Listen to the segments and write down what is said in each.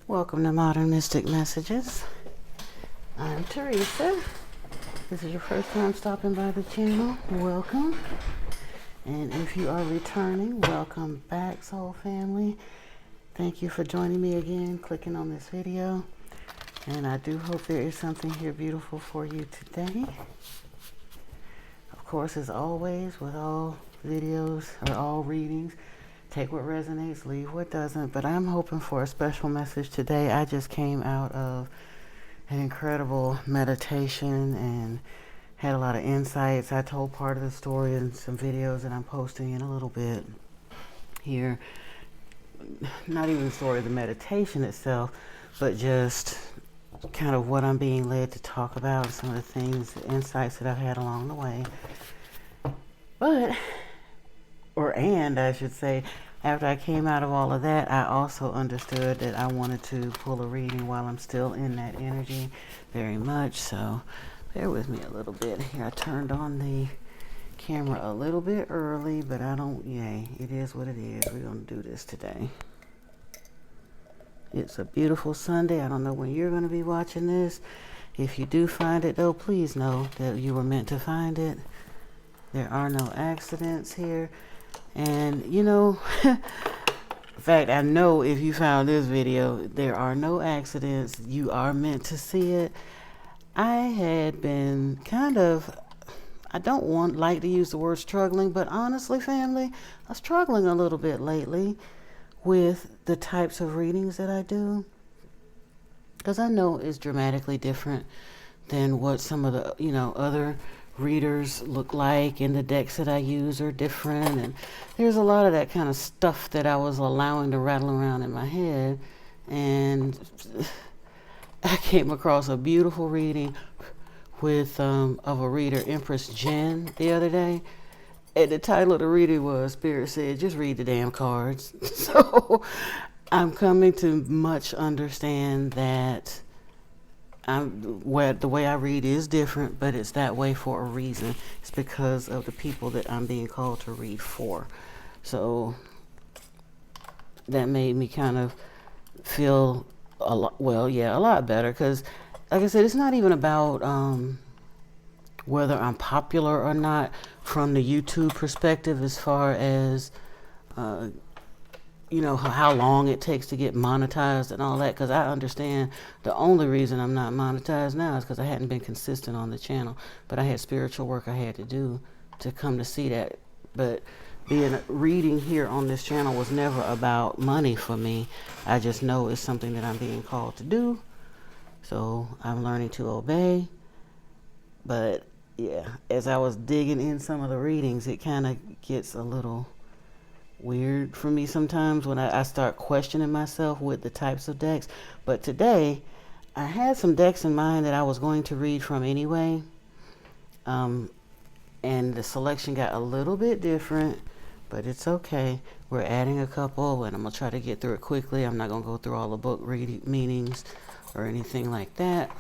Welcome to Modern Mystic Messages. I'm Teresa. This is your first time stopping by the channel. Welcome. And if you are returning, welcome back, soul family. Thank you for joining me again, clicking on this video. And I do hope there is something here beautiful for you today. Of course, as always, with all videos or all readings, take what resonates, leave what doesn't. But I'm hoping for a special message today. I just came out of an incredible meditation and had a lot of insights. I told part of the story in some videos that I'm posting in a little bit here. Not even the story of the meditation itself, but just kind of what I'm being led to talk about, some of the things, the insights that I've had along the way. And I should say, after I came out of all of that, I also understood that I wanted to pull a reading while I'm still in that energy very much. So bear with me a little bit here. I turned on the camera a little bit early, but it is what it is. We're going to do this today. It's a beautiful Sunday. I don't know when you're going to be watching this. If you do find it, though, please know that you were meant to find it. There are no accidents here. And, in fact, I know if you found this video, there are no accidents. You are meant to see it. I had been I don't like to use the word struggling, but honestly, family, I'm struggling a little bit lately with the types of readings that I do. Because I know it's dramatically different than what some of the, other readers look like, and the decks that I use are different, and there's a lot of that kind of stuff that I was allowing to rattle around in my head. And I came across a beautiful reading with of a reader, Empress Jen, the other day, and the title of the reading was Spirit Said Just Read the Damn Cards. So I'm coming to much understand that the way I read is different, but it's that way for a reason. It's because of the people that I'm being called to read for. So that made me kind of feel a lot better. Because, like I said, it's not even about whether I'm popular or not from the YouTube perspective, as far as how long it takes to get monetized and all that, because I understand the only reason I'm not monetized now is because I hadn't been consistent on the channel. But I had spiritual work I had to do to come to see that. But reading here on this channel was never about money for me. I just know it's something that I'm being called to do, so I'm learning to obey. But yeah, as I was digging in some of the readings, it kind of gets a little weird for me sometimes when I start questioning myself with the types of decks. But today, I had some decks in mind that I was going to read from anyway. And the selection got a little bit different, but it's okay. We're adding a couple, and I'm going to try to get through it quickly. I'm not going to go through all the book reading meanings or anything like that.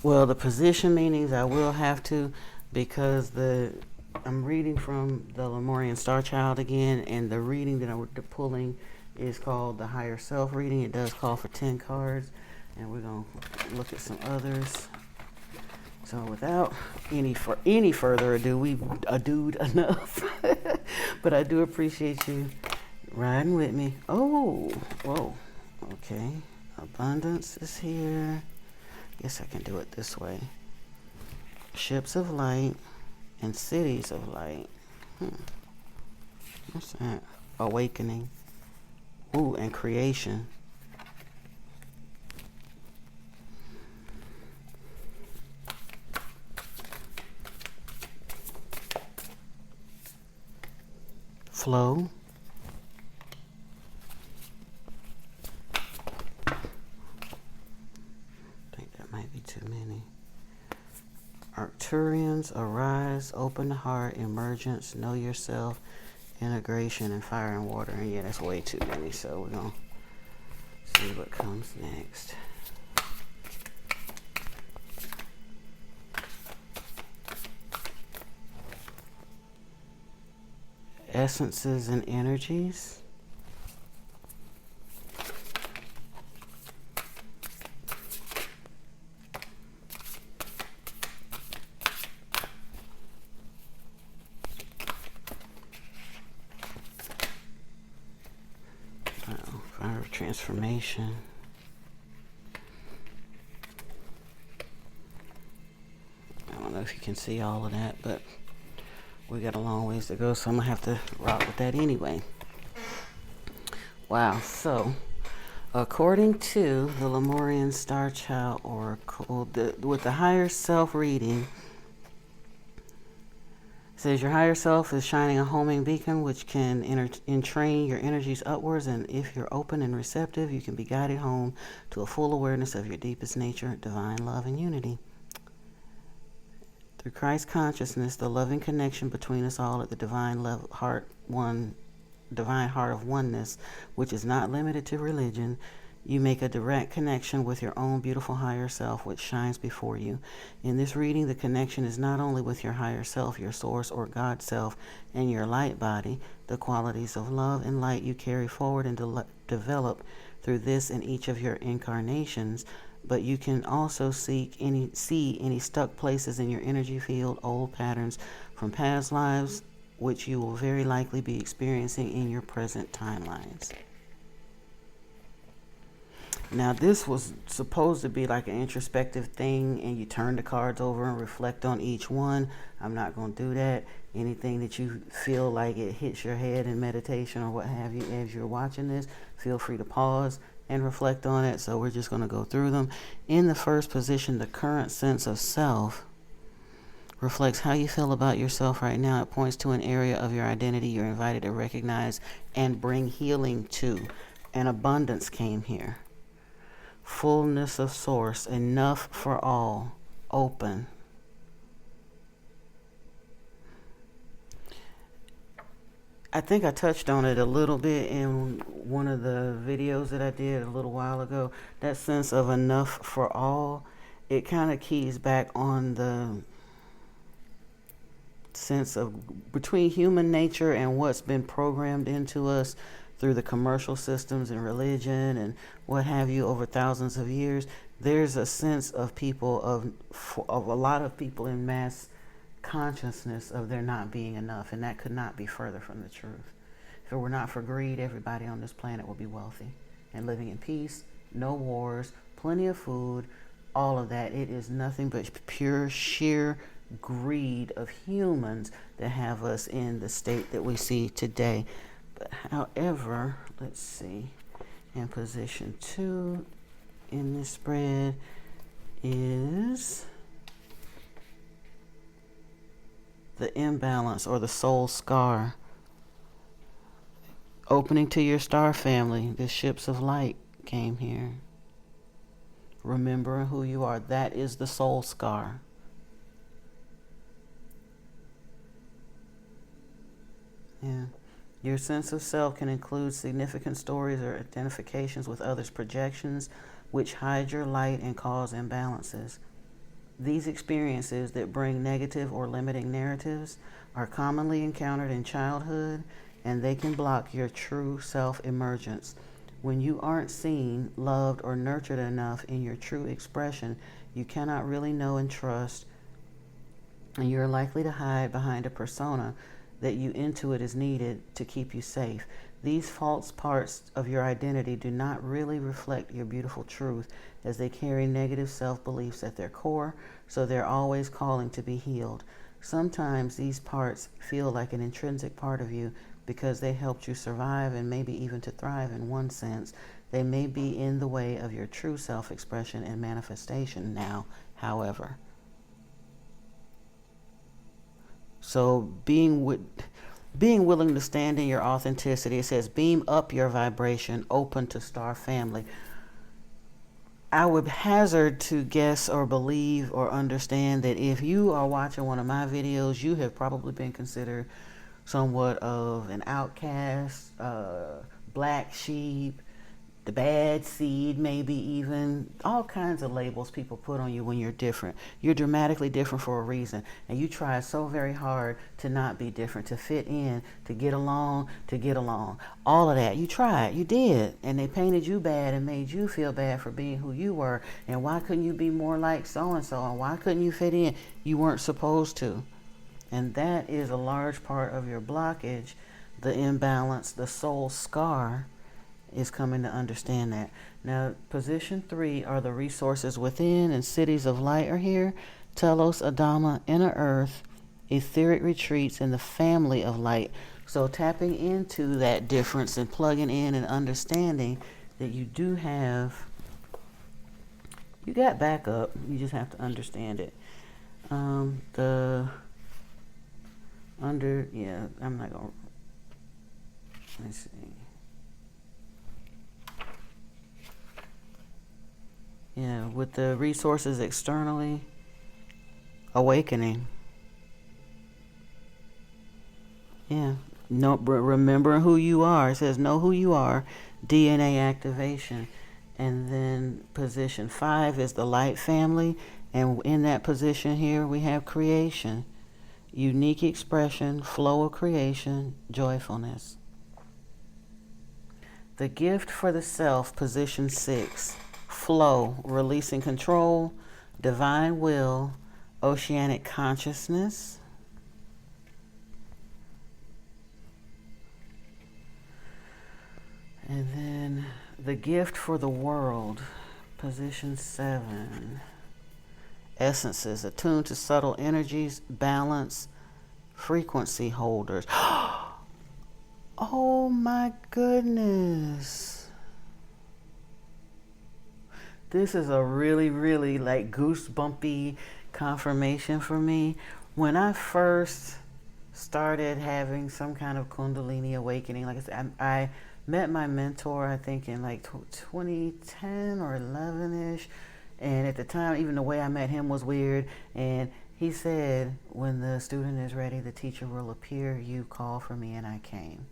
Well, the position meanings I will have to, because I'm reading from the Lemurian Star Child again, and the reading that I'm pulling is called the Higher Self reading. It does call for 10 cards, and we're going to look at some others. So without any further ado, we've adoed enough. But I do appreciate you riding with me. Oh, whoa, okay. Abundance is here. Guess I can do it this way. Ships of Light and Cities of Light. What's that? Awakening. Ooh, and Creation. Flow. I think that might be too many. Arcturians, Arise, Open the Heart, Emergence, Know Yourself, Integration, and Fire and Water. And yeah, that's way too many, so we're going to see what comes next. Essences and Energies. Fire of transformation. I don't know if you can see all of that, but we got a long ways to go, so I'm gonna have to rock with that anyway. Wow. So according to the Lemurian Star Child Oracle, with the higher self reading, it says your higher self is shining a homing beacon which can entrain your energies upwards, and if you're open and receptive, you can be guided home to a full awareness of your deepest nature, divine love and unity. Through Christ consciousness, the loving connection between us all at the divine heart of oneness, which is not limited to religion, you make a direct connection with your own beautiful higher self, which shines before you. In this reading, the connection is not only with your higher self, your source or God self, and your light body, the qualities of love and light you carry forward and develop through this and each of your incarnations, but you can also see any stuck places in your energy field, old patterns from past lives, which you will very likely be experiencing in your present timelines. Now, this was supposed to be like an introspective thing, and you turn the cards over and reflect on each one. I'm not going to do that. Anything that you feel like it hits your head in meditation or what have you as you're watching this, feel free to pause and reflect on it. So we're just going to go through them. In the first position, the current sense of self reflects how you feel about yourself right now. It points to an area of your identity you're invited to recognize and bring healing to. And abundance came here. Fullness of source, enough for all, open. I think I touched on it a little bit in one of the videos that I did a little while ago. That sense of enough for all, it kind of keys back on the sense of between human nature and what's been programmed into us through the commercial systems and religion and what have you over thousands of years. There's a sense of people, of a lot of people in mass consciousness of there not being enough, and that could not be further from the truth. If it were not for greed, everybody on this planet would be wealthy and living in peace, no wars, plenty of food, all of that. It is nothing but pure, sheer greed of humans that have us in the state that we see today. But however, let's see, in position 2 in this spread is the imbalance or the soul scar. Opening to your star family, the ships of light came here. Remembering who you are, that is the soul scar. Yeah. Your sense of self can include significant stories or identifications with others' projections, which hide your light and cause imbalances. These experiences that bring negative or limiting narratives are commonly encountered in childhood, and they can block your true self-emergence. When you aren't seen, loved, or nurtured enough in your true expression, you cannot really know and trust, and you're likely to hide behind a persona that you intuit is needed to keep you safe. These false parts of your identity do not really reflect your beautiful truth, as they carry negative self-beliefs at their core, so they're always calling to be healed. Sometimes these parts feel like an intrinsic part of you because they helped you survive and maybe even to thrive in one sense. They may be in the way of your true self-expression and manifestation now, however. So being willing to stand in your authenticity, it says beam up your vibration, open to star family. I would hazard to guess or believe or understand that if you are watching one of my videos, you have probably been considered somewhat of an outcast, black sheep, the bad seed, maybe even all kinds of labels people put on you when you're different. You're dramatically different for a reason, and you try so very hard to not be different, to fit in, to get along. All of that, you tried, you did, and they painted you bad and made you feel bad for being who you were. And why couldn't you be more like so-and-so, and why couldn't you fit in? You weren't supposed to. And that is a large part of your blockage, the imbalance, the soul scar. is coming to understand that. Now, position 3 are the resources within, and cities of light are here. Telos, Adama, inner earth, etheric retreats, and the family of light. So tapping into that difference and plugging in and understanding that you do have, you got backup. You just have to understand it. I'm not gonna, let's see. Yeah, with the resources externally, awakening. Yeah, no, remember who you are. It says know who you are, DNA activation. And then position 5 is the light family. And in that position here, we have creation, unique expression, flow of creation, joyfulness. The gift for the self, position 6, flow, releasing control, divine will, oceanic consciousness. And then the gift for the world, position 7, essences, attuned to subtle energies, balance, frequency holders. Oh my goodness. This is a really, really like goosebumpy confirmation for me. When I first started having some kind of Kundalini awakening, like I said, I met my mentor, I think in like 2010 or 11-ish. And at the time, even the way I met him was weird. And he said, when the student is ready, the teacher will appear. You call for me, and I came.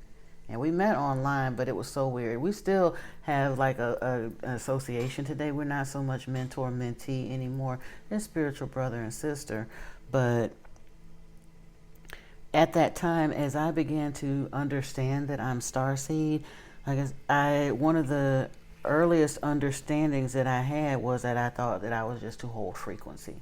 And we met online, but it was so weird. We still have like an association today. We're not so much mentor-mentee anymore. They're spiritual brother and sister. But at that time, as I began to understand that I'm starseed, I guess one of the earliest understandings that I had was that I thought that I was just to hold frequency,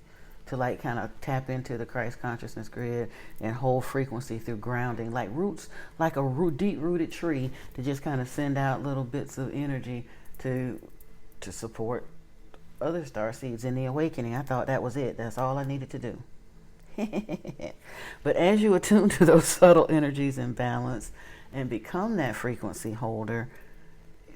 to like kind of tap into the Christ consciousness grid and hold frequency through grounding, like roots, like a deep-rooted tree, to just kind of send out little bits of energy to support other star seeds in the awakening. I thought that was it. That's all I needed to do. But as you attune to those subtle energies and balance and become that frequency holder,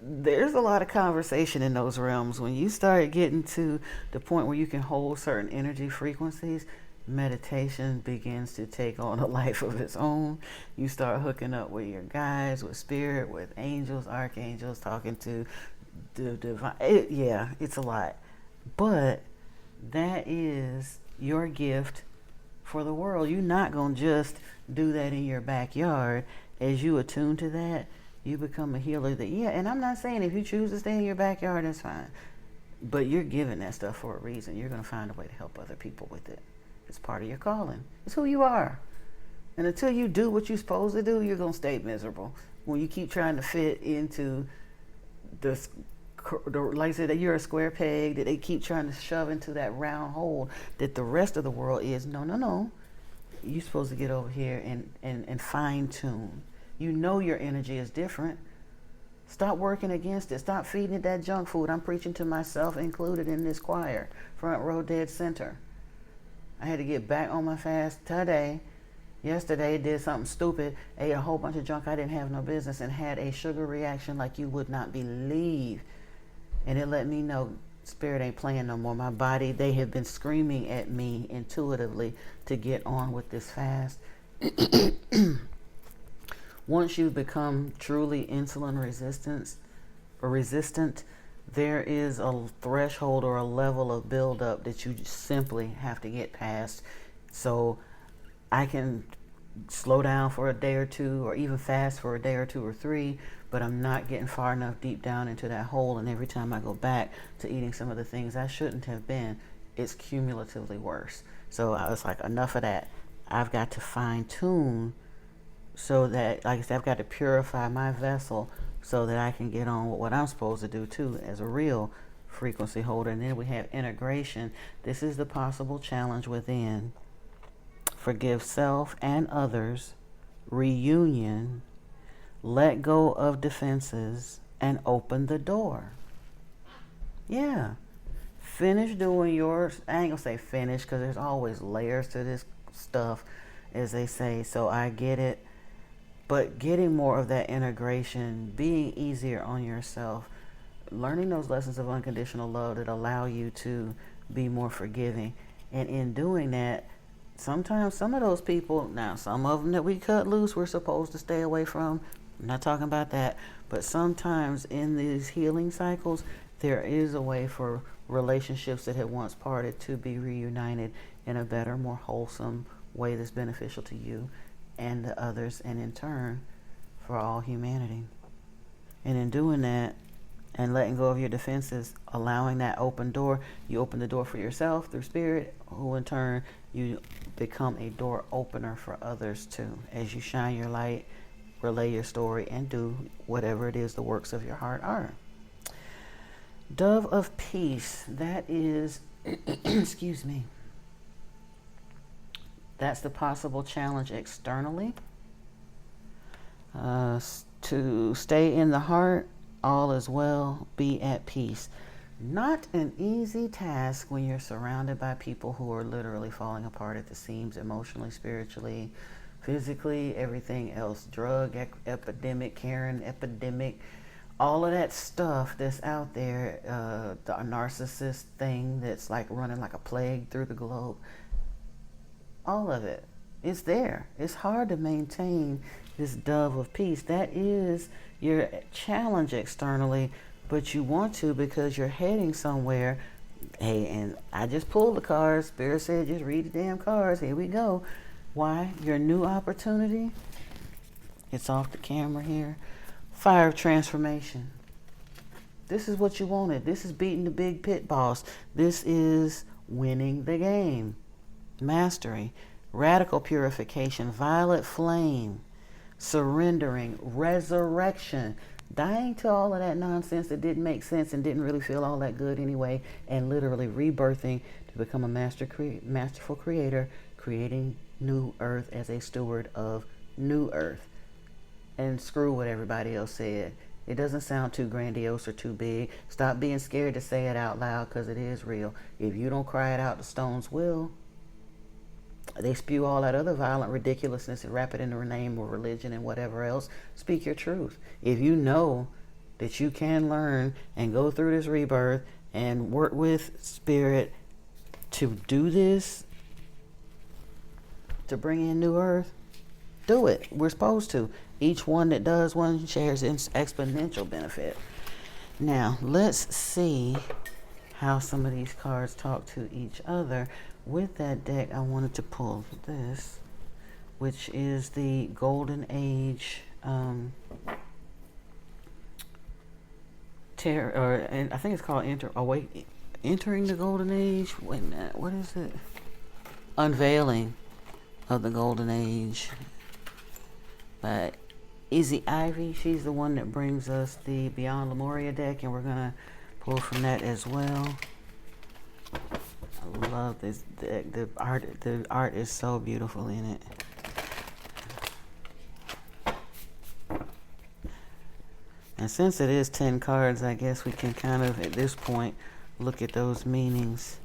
there's a lot of conversation in those realms. When you start getting to the point where you can hold certain energy frequencies, meditation begins to take on a life of its own. You start hooking up with your guides, with spirit, with angels, archangels, talking to the divine. It's a lot. But that is your gift for the world. You're not going to just do that in your backyard. As you attune to that, you become a healer. And I'm not saying if you choose to stay in your backyard, that's fine. But you're given that stuff for a reason. You're going to find a way to help other people with it. It's part of your calling. It's who you are. And until you do what you're supposed to do, you're going to stay miserable. When you keep trying to fit into like I said, that you're a square peg, that they keep trying to shove into that round hole that the rest of the world is. No. You're supposed to get over here and fine tune. You know your energy is different. Stop working against it. Stop feeding it that junk food. I'm preaching to myself included in this choir. Front row, dead center. I had to get back on my fast today. Yesterday, did something stupid, ate a whole bunch of junk I didn't have no business, and had a sugar reaction like you would not believe. And it let me know spirit ain't playing no more. My body, they have been screaming at me intuitively to get on with this fast. Once you become truly insulin resistant, there is a threshold or a level of buildup that you simply have to get past. So I can slow down for a day or two, or even fast for a day or 2 or 3, but I'm not getting far enough deep down into that hole. And every time I go back to eating some of the things I shouldn't have been, it's cumulatively worse. So I was like, enough of that. I've got to fine tune so that, like I said, I've got to purify my vessel so that I can get on with what I'm supposed to do too as a real frequency holder. And then we have integration. This is the possible challenge within. Forgive self and others, reunion, let go of defenses, and open the door. Yeah. Finish doing yours. I ain't gonna say finish because there's always layers to this stuff, as they say. So I get it. But getting more of that integration, being easier on yourself, learning those lessons of unconditional love that allow you to be more forgiving. And in doing that, sometimes some of those people, now some of them that we cut loose, we're supposed to stay away from. I'm not talking about that. But sometimes in these healing cycles, there is a way for relationships that had once parted to be reunited in a better, more wholesome way that's beneficial to you and the others, and in turn for all humanity. And in doing that and letting go of your defenses, allowing that open door, you open the door for yourself through spirit, who in turn you become a door opener for others too, as you shine your light, relay your story, and do whatever it is the works of your heart are. Dove of peace, that is excuse me, that's the possible challenge externally. To stay in the heart, all is well, be at peace. Not an easy task when you're surrounded by people who are literally falling apart at the seams, emotionally, spiritually, physically, everything else. Drug epidemic, Karen epidemic, all of that stuff that's out there, the narcissist thing that's like running like a plague through the globe. All of it. It's there. It's hard to maintain this dove of peace. That is your challenge externally, but you want to because you're heading somewhere. Hey, and I just pulled the cards. Spirit said just read the damn cards. Here we go. Why? Your new opportunity. It's off the camera here. Fire of transformation. This is what you wanted. This is beating the big pit boss. This is winning the game. Mastery, radical purification, violet flame, surrendering, resurrection, dying to all of that nonsense that didn't make sense and didn't really feel all that good anyway, and literally rebirthing to become a masterful creator, creating new earth as a steward of new earth. And screw what everybody else said. It doesn't sound too grandiose or too big. Stop being scared to say it out loud because it is real. If you don't cry it out, the stones will. They spew all that other violent ridiculousness and wrap it in the name of religion and whatever else. Speak your truth. If you know that you can learn and go through this rebirth and work with spirit to do this, to bring in new earth, do it. We're supposed to. Each one that does one shares in exponential benefit. Now, let's see how some of these cards talk to each other. With that deck, I wanted to pull this, which is the Golden Age and I think it's called Entering the Golden Age. Wait a minute, what is it? Unveiling of the Golden Age by Izzy Ivy. She's the one that brings us the Beyond Lemuria deck, and we're gonna pull from that as well. I love this deck. The art is so beautiful in it. And since it is 10 cards, I guess we can kind of, at this point, look at those meanings.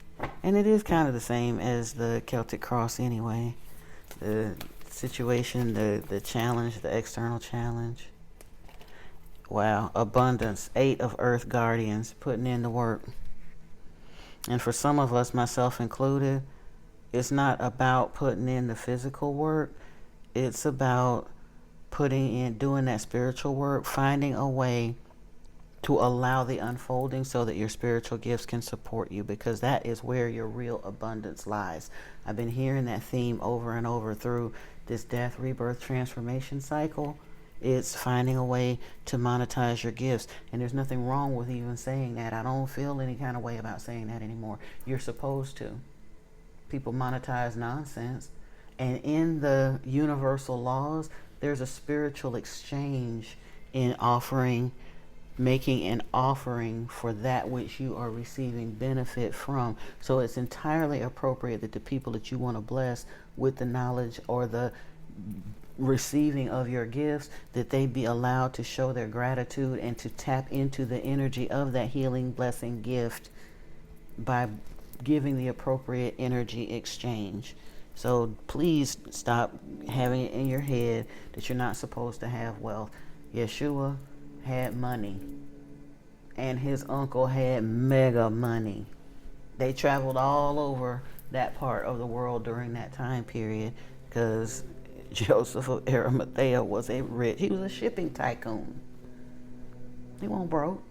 And it is kind of the same as the Celtic Cross anyway. The situation, the challenge, the external challenge. Wow, abundance, 8 of Earth Guardians, putting in the work. And for some of us, myself included, it's not about putting in the physical work. It's about doing that spiritual work, finding a way to allow the unfolding so that your spiritual gifts can support you, because that is where your real abundance lies. I've been hearing that theme over and over through this death, rebirth, transformation cycle. It's finding a way to monetize your gifts. And there's nothing wrong with even saying that. I don't feel any kind of way about saying that anymore. You're supposed to. People monetize nonsense. And in the universal laws, there's a spiritual exchange in making an offering for that which you are receiving benefit from. So it's entirely appropriate that the people that you want to bless with the knowledge or the receiving of your gifts, that they be allowed to show their gratitude and to tap into the energy of that healing blessing gift by giving the appropriate energy exchange. So please stop having it in your head that you're not supposed to have wealth. Yeshua had money, and his uncle had mega money. They traveled all over that part of the world during that time period because Joseph of Arimathea was he was a shipping tycoon. He wasn't broke.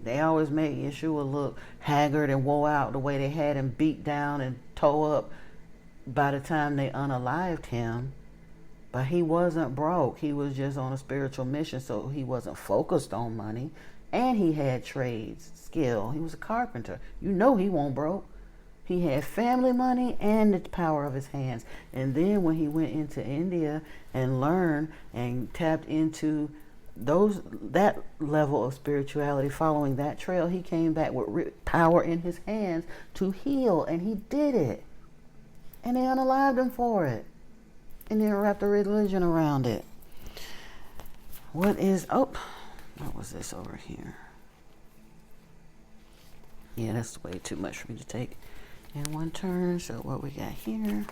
They always made Yeshua look haggard and wore out the way they had him beat down and tore up by the time they unalived him. But he wasn't broke. He was just on a spiritual mission, so he wasn't focused on money. And he had trades, skill. He was a carpenter. You know he wasn't broke. He had family money and the power of his hands. And then when he went into India and learned and tapped into that level of spirituality, following that trail, he came back with power in his hands to heal, and he did it. And they unalived him for it. And then wrapped a religion around it. What was this over here? Yeah, that's way too much for me to take in one turn. So what we got here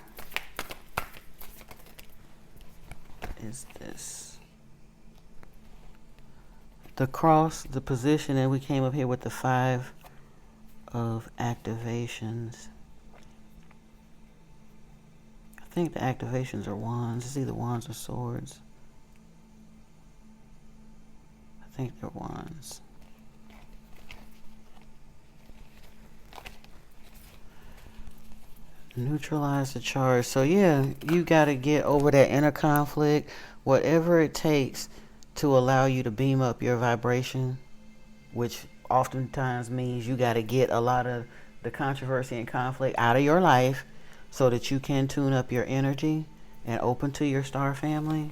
is this. The cross, the position, and we came up here with the 5 of activations. I think the activations are wands. It's either wands or swords. I think they're wands. Neutralize the charge. So yeah, you got to get over that inner conflict, whatever it takes to allow you to beam up your vibration, which oftentimes means you got to get a lot of the controversy and conflict out of your life so that you can tune up your energy and open to your star family.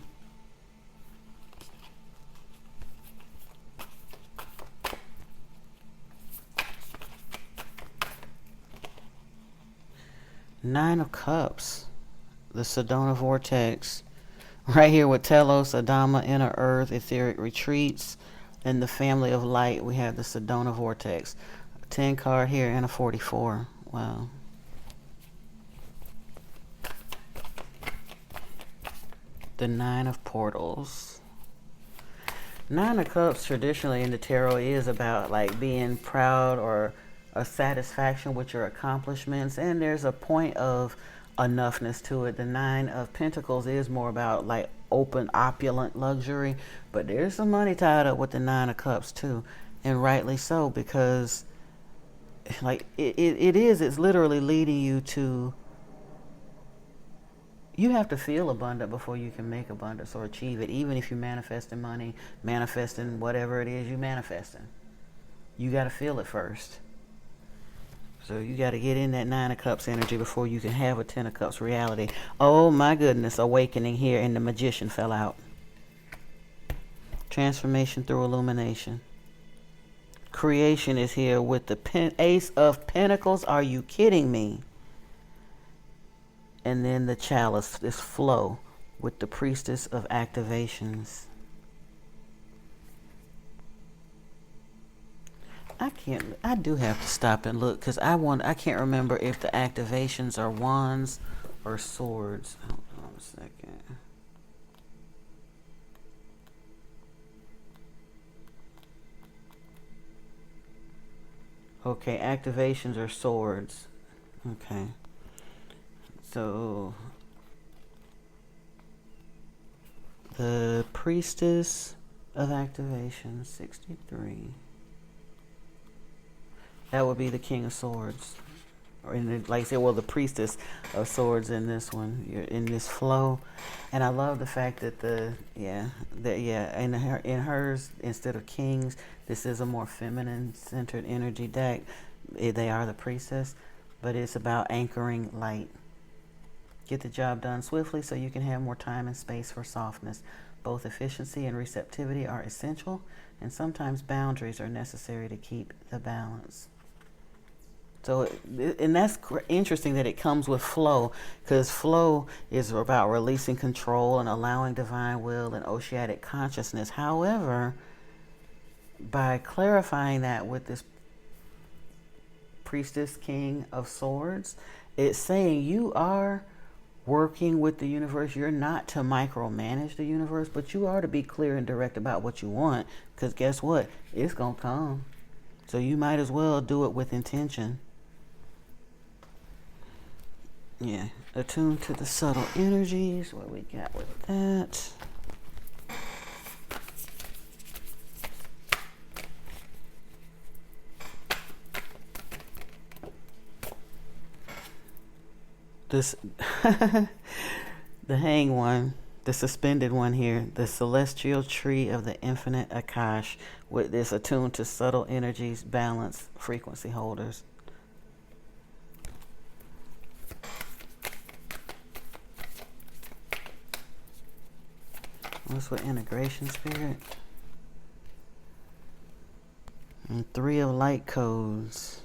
Nine of Cups, the Sedona Vortex. Right here with Telos, Adama, Inner Earth, Etheric Retreats, and the Family of Light, we have the Sedona Vortex. 10 card here and a 44. Wow. The 9 of Portals. 9 of Cups traditionally in the tarot is about like being proud or a satisfaction with your accomplishments, and there's a point of enoughness to it. The 9 of Pentacles is more about like open, opulent luxury, but there's some money tied up with the 9 of Cups too, and rightly so, because like it's literally leading you to, you have to feel abundant before you can make abundance or achieve it. Even if you're manifesting money, manifesting whatever it is you're manifesting, you got to feel it first. So you got to get in that 9 of Cups energy before you can have a 10 of Cups reality. Oh my goodness, awakening here, and the Magician fell out. Transformation through illumination. Creation is here with the Ace of Pentacles. Are you kidding me? And then the Chalice, this flow with the Priestess of Activations. I do have to stop and look because I can't remember if the activations are wands or swords. Hold on a second. Okay, activations are swords. Okay. So the Priestess of Activation, 63. That would be the King of Swords. Or like I said, well, the Priestess of Swords in this one. You're in this flow. And I love the fact that in hers, instead of kings, this is a more feminine-centered energy deck. They are the priestess, but it's about anchoring light. Get the job done swiftly so you can have more time and space for softness. Both efficiency and receptivity are essential, and sometimes boundaries are necessary to keep the balance. So, and that's interesting that it comes with flow, because flow is about releasing control and allowing divine will and oceanic consciousness. However, by clarifying that with this priestess king of swords, it's saying you are working with the universe. You're not to micromanage the universe, but you are to be clear and direct about what you want, because guess what? It's going to come. So you might as well do it with intention. Yeah, attune to the subtle energies. What we got with that? This, the hang one, the suspended one here, the celestial tree of the infinite Akash, with this attuned to subtle energies, balance, frequency holders. What's with integration spirit? And 3 of light codes.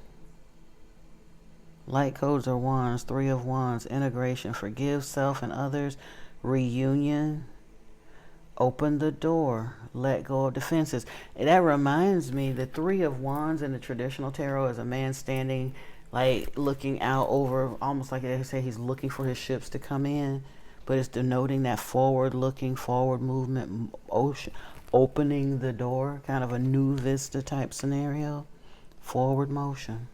Light codes are wands, 3 of wands, integration, forgive self and others, reunion, open the door, let go of defenses. And that reminds me, the 3 of wands in the traditional tarot is a man standing, like looking out over, almost like they say he's looking for his ships to come in, but it's denoting that forward looking, forward movement, opening the door, kind of a new vista type scenario, forward motion.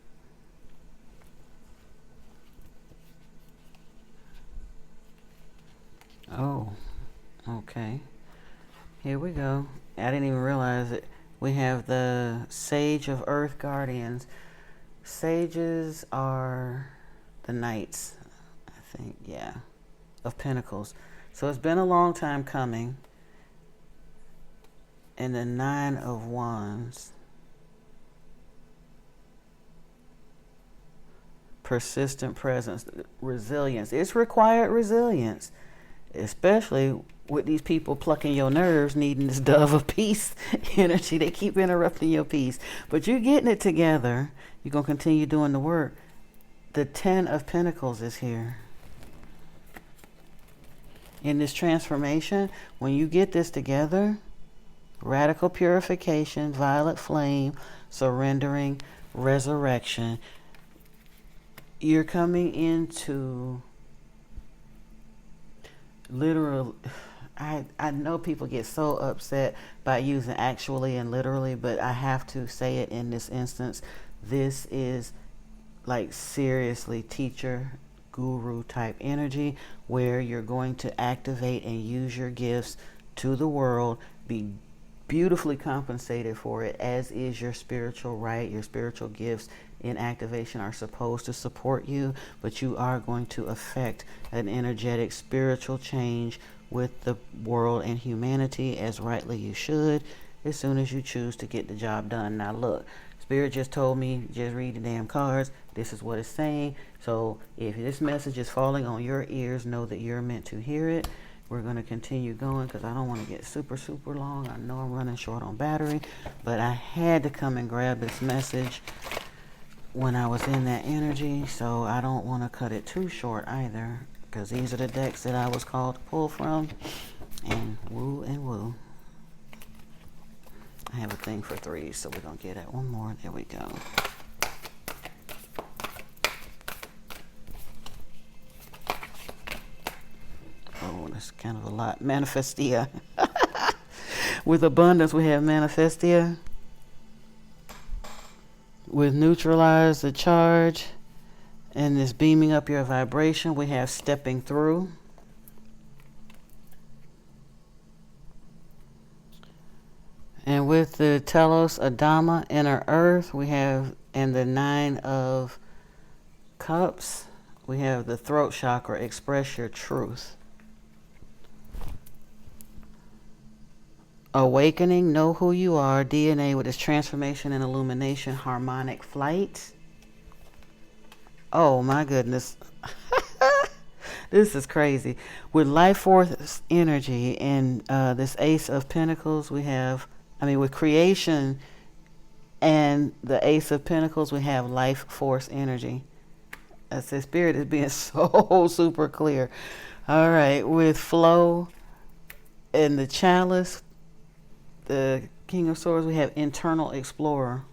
Oh, okay. Here we go. I didn't even realize it. We have the Sage of Earth Guardians. Sages are the knights, I think, yeah, of Pentacles. So it's been a long time coming. And the 9 of Wands. Persistent presence, resilience. It's required resilience, especially with these people plucking your nerves, needing this dove of peace energy. They keep interrupting your peace. But you're getting it together. You're going to continue doing the work. The 10 of Pentacles is here. In this transformation, when you get this together, radical purification, violet flame, surrendering, resurrection, you're coming into literal. I know people get so upset by using actually and literally, but I have to say it in this instance. This is like seriously teacher, guru type energy, where you're going to activate and use your gifts to the world, be beautifully compensated for it, as is your spiritual right. Your spiritual gifts in activation are supposed to support you, but you are going to affect an energetic spiritual change with the world and humanity, as rightly you should, as soon as you choose to get the job done. Now look, Spirit just told me, just read the damn cards. This is what it's saying. So if this message is falling on your ears, know that you're meant to hear it. We're going to continue going because I don't want to get super long. I know I'm running short on battery, but I had to come and grab this message when I was in that energy, so I don't want to cut it too short either, because these are the decks that I was called to pull from. And woo. I have a thing for 3s, so we're going to get at one more. There we go. Oh, that's kind of a lot. Manifestia. With abundance, we have Manifestia. With neutralize the charge and this beaming up your vibration, we have stepping through. And with the Telos Adama, inner earth, we have, and the 9 of Cups, we have the throat chakra, express your truth. Awakening, know who you are, DNA with its transformation and illumination, harmonic flight. Oh my goodness. This is crazy. With life force energy and this Ace of Pentacles, we have, with creation and And the Ace of Pentacles, we have life force energy. I said Spirit is being so super clear. All right, with flow and the chalice, the King of Swords, we have internal explorer.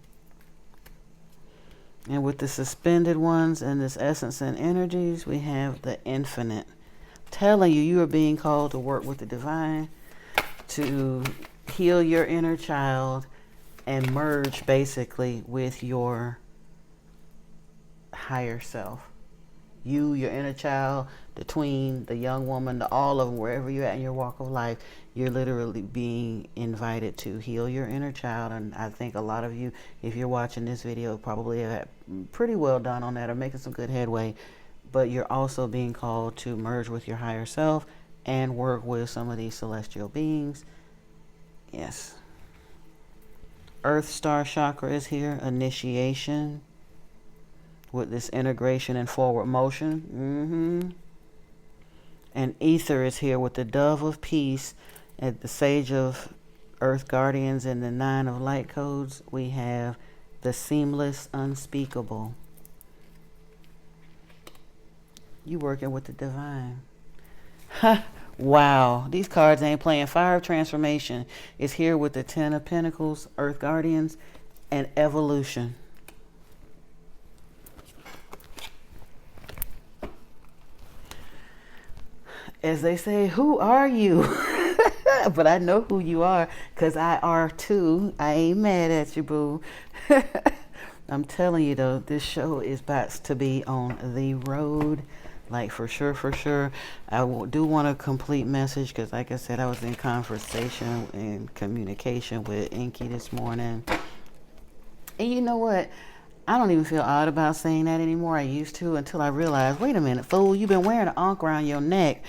And with the suspended ones and this essence and energies, we have the infinite. Telling you, you are being called to work with the divine, to heal your inner child and merge basically with your higher self. You, your inner child, the tween, the young woman, all of them, wherever you're at in your walk of life, you're literally being invited to heal your inner child. And I think a lot of you, if you're watching this video, probably have pretty well done on that or making some good headway. But you're also being called to merge with your higher self and work with some of these celestial beings. Yes. Earth Star Chakra is here, initiation, with this integration and forward motion. And Ether is here with the Dove of Peace at the Sage of Earth Guardians and the 9 of Light Codes. We have the Seamless Unspeakable. You working with the divine. Wow, these cards ain't playing. Fire of Transformation is here with the 10 of Pentacles, Earth Guardians, and Evolution. As they say, who are you? But I know who you are, because I are too. I ain't mad at you, boo. I'm telling you, though, this show is about to be on the road. Like, for sure, for sure. I do want a complete message, because like I said, I was in conversation and communication with Enki this morning. And you know what? I don't even feel odd about saying that anymore. I used to, until I realized, wait a minute, fool, you've been wearing an ankh around your neck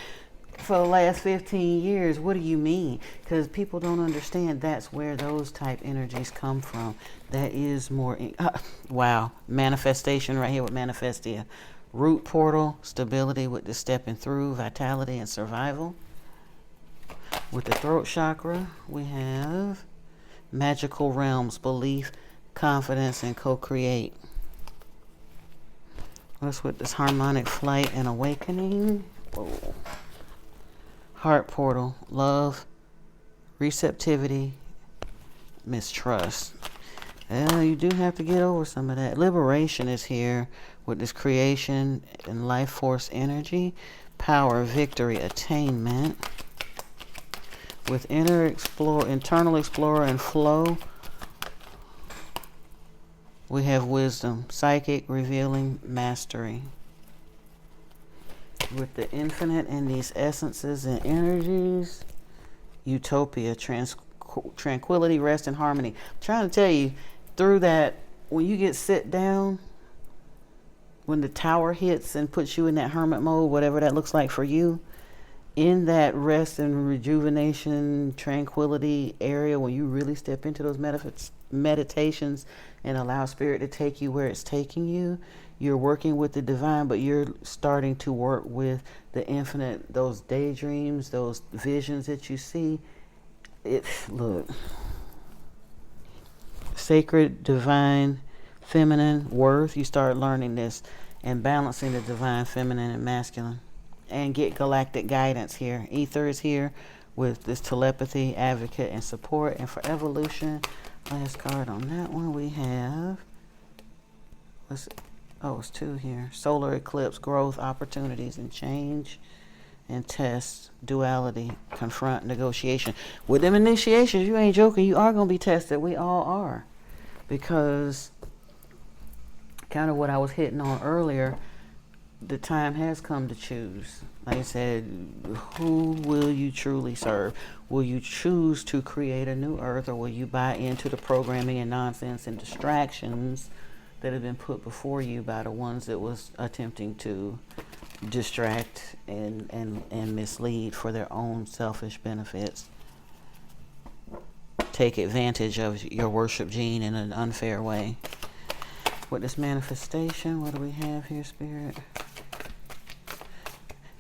for the last 15 years. What do you mean? Because people don't understand that's where those type energies come from. That is more, wow, manifestation right here with Manifestia. Root portal, stability with the stepping through, vitality and survival. With the throat chakra, we have magical realms, belief, confidence, and co-create. What's with this harmonic flight and awakening? Whoa. Heart portal, love, receptivity, mistrust. You do have to get over some of that. Liberation is here with this creation and life force energy, power, victory, attainment. With internal explorer and flow, we have wisdom, psychic, revealing, mastery. With the infinite and these essences and energies, utopia, tranquility, rest, and harmony. I'm trying to tell you, through that, when you get sit down, when the tower hits and puts you in that hermit mode, whatever that looks like for you, in that rest and rejuvenation, tranquility area, when you really step into those meditations and allow spirit to take you where it's taking you, you're working with the divine, but you're starting to work with the infinite, those daydreams, those visions that you see. Look, sacred, divine, feminine, worth. You start learning this and balancing the divine, feminine, and masculine. And get galactic guidance here. Ether is here with this telepathy, advocate, and support. And for evolution, last card on that one, we have, it's 2 here. Solar eclipse, growth, opportunities, and change, and test, duality, confront, negotiation. With them initiations, you ain't joking, you are going to be tested. We all are. Because kind of what I was hitting on earlier, the time has come to choose. Like I said, who will you truly serve? Will you choose to create a new earth, or will you buy into the programming and nonsense and distractions that have been put before you by the ones that was attempting to distract and mislead for their own selfish benefits? Take advantage of your worship gene in an unfair way. With this manifestation, what do we have here, Spirit?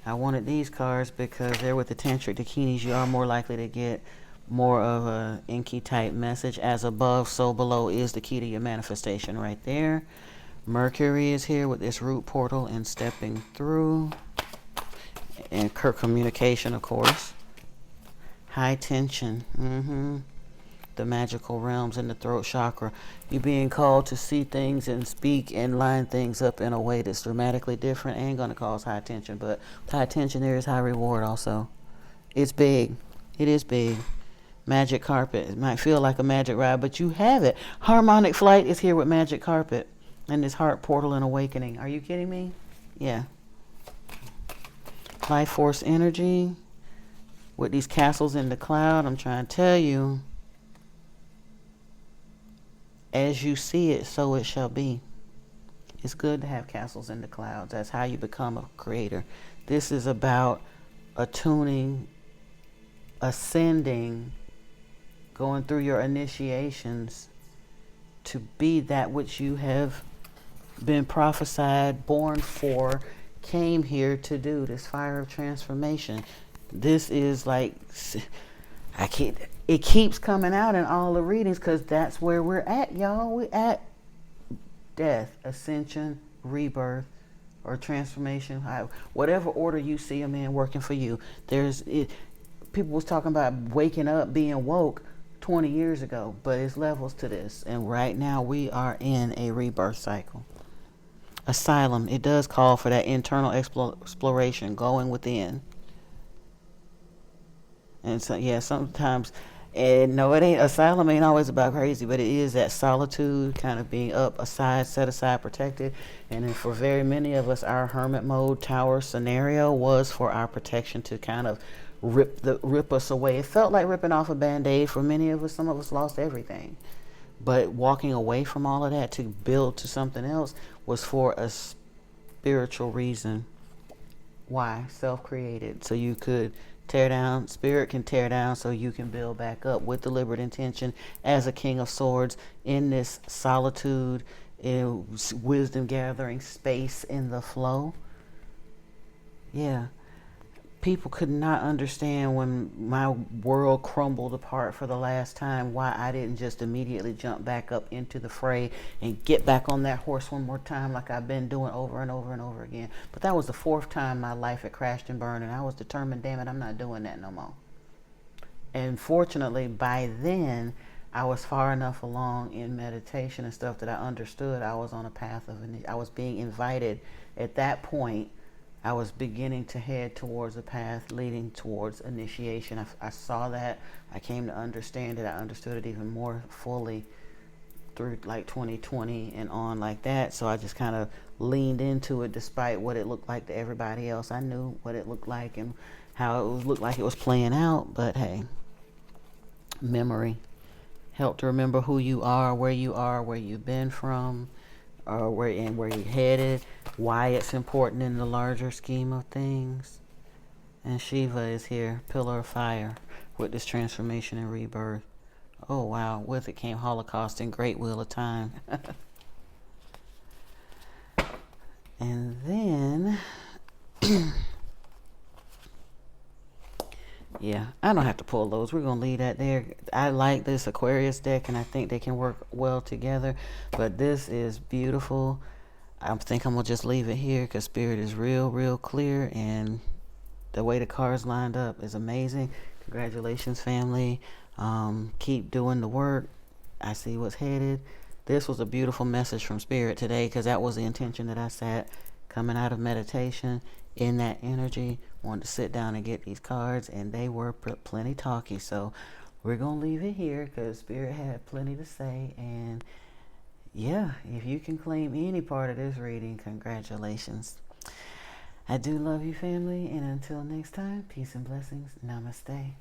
I wanted these cards because they're with the Tantric Dakinis. You are more likely to get more of a Enki type message. As above, so below is the key to your manifestation right there. Mercury is here with this root portal and stepping through. And communication, of course. High tension. The magical realms in the throat chakra. You're being called to see things and speak and line things up in a way that's dramatically different and going to cause high tension. But with high tension, there is high reward also. It's big. It is big. Magic carpet. It might feel like a magic ride, but you have it. Harmonic flight is here with magic carpet and this heart portal and awakening. Are you kidding me? Yeah. Life force energy with these castles in the cloud. I'm trying to tell you, as you see it, so it shall be. It's good to have castles in the clouds. That's how you become a creator. This is about attuning, ascending, going through your initiations to be that which you have been prophesied, born for, came here to do. This fire of transformation. This is like, it keeps coming out in all the readings because that's where we're at, y'all. We're at death, ascension, rebirth, or transformation. Whatever order you see them in working for you. People was talking about waking up, being woke 20 years ago, but it's levels to this. And right now we are in a rebirth cycle. Asylum, it does call for that internal exploration, going within. And so, yeah, sometimes, and no, it ain't, asylum ain't always about crazy, but it is that solitude, kind of being up aside, set aside, protected. And then for very many of us, our hermit mode tower scenario was for our protection to kind of rip us away. It felt like ripping off a Band-Aid for many of us. Some of us lost everything. But walking away from all of that to build to something else was for a spiritual reason. Why? Self-created. So you could tear down, spirit can tear down so you can build back up with deliberate intention as a king of swords in this solitude, in wisdom gathering space in the flow. Yeah. People could not understand when my world crumbled apart for the last time why I didn't just immediately jump back up into the fray and get back on that horse one more time like I've been doing over and over and over again. But that was the 4th time my life had crashed and burned, and I was determined, damn it, I'm not doing that no more. And fortunately, by then, I was far enough along in meditation and stuff that I understood I was on a path of, I was being invited at that point. I was beginning to head towards a path leading towards initiation. I saw that. I came to understand it. I understood it even more fully through like 2020 and on like that. So I just kind of leaned into it despite what it looked like to everybody else. I knew what it looked like and how it looked like it was playing out. But hey, memory. Help to remember who you are, where you've been from, where you're headed, why it's important in the larger scheme of things. And Shiva is here, pillar of fire, with this transformation and rebirth. Oh wow, with it came Holocaust and Great Wheel of Time. And then yeah, I don't have to pull those. We're going to leave that there. I like this Aquarius deck, and I think they can work well together. But this is beautiful. I think I'm going to just leave it here because Spirit is real clear. And the way the cards lined up is amazing. Congratulations, family. Keep doing the work. I see what's headed. This was a beautiful message from Spirit today because that was the intention that I set coming out of meditation in that energy. Wanted to sit down and get these cards, and they were plenty talky. So we're going to leave it here because Spirit had plenty to say. And yeah, if you can claim any part of this reading, congratulations. I do love you, family. And until next time, peace and blessings. Namaste.